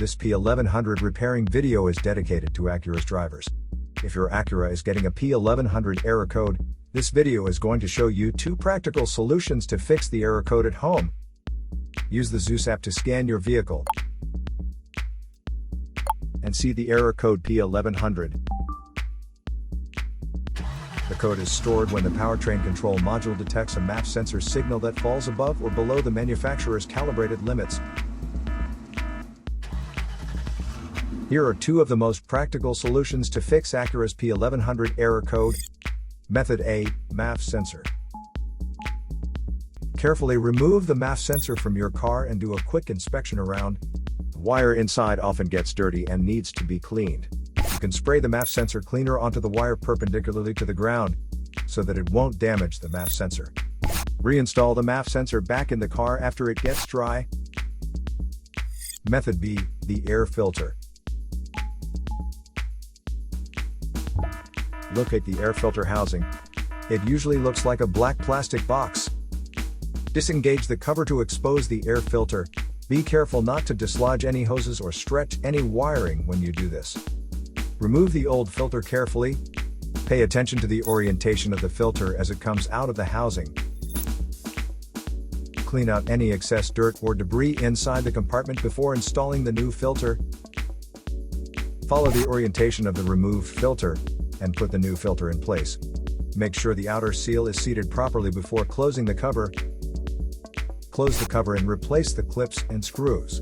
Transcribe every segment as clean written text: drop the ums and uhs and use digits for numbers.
This P1100 repairing video is dedicated to Acura's drivers. If your Acura is getting a P1100 error code, this video is going to show you 2 practical solutions to fix the error code at home. Use the Zeus app to scan your vehicle and see the error code P1100. The code is stored when the Powertrain Control Module detects a MAF sensor signal that falls above or below the manufacturer's calibrated limits. Here are 2 of the most practical solutions to fix Acura's P1100 error code. Method A, MAF Sensor. Carefully remove the MAF sensor from your car and do a quick inspection around. The wire inside often gets dirty and needs to be cleaned. You can spray the MAF sensor cleaner onto the wire perpendicularly to the ground, so that it won't damage the MAF sensor. Reinstall the MAF sensor back in the car after it gets dry. Method B, the air filter. Locate the air filter housing. It usually looks like a black plastic box. Disengage the cover to expose the air filter. Be careful not to dislodge any hoses or stretch any wiring when you do this. Remove the old filter carefully. Pay attention to the orientation of the filter as it comes out of the housing. Clean out any excess dirt or debris inside the compartment before installing the new filter. Follow the orientation of the removed filter and put the new filter in place. Make sure the outer seal is seated properly before closing the cover. Close the cover and replace the clips and screws.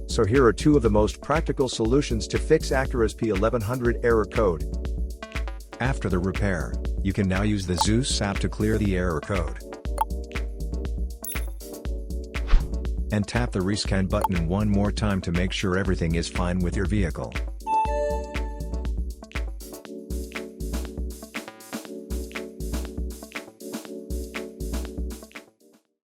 So here are 2 of the most practical solutions to fix Acura's P1100 error code. After the repair, you can now use the Zeus app to clear the error code. And tap the rescan button one more time to make sure everything is fine with your vehicle.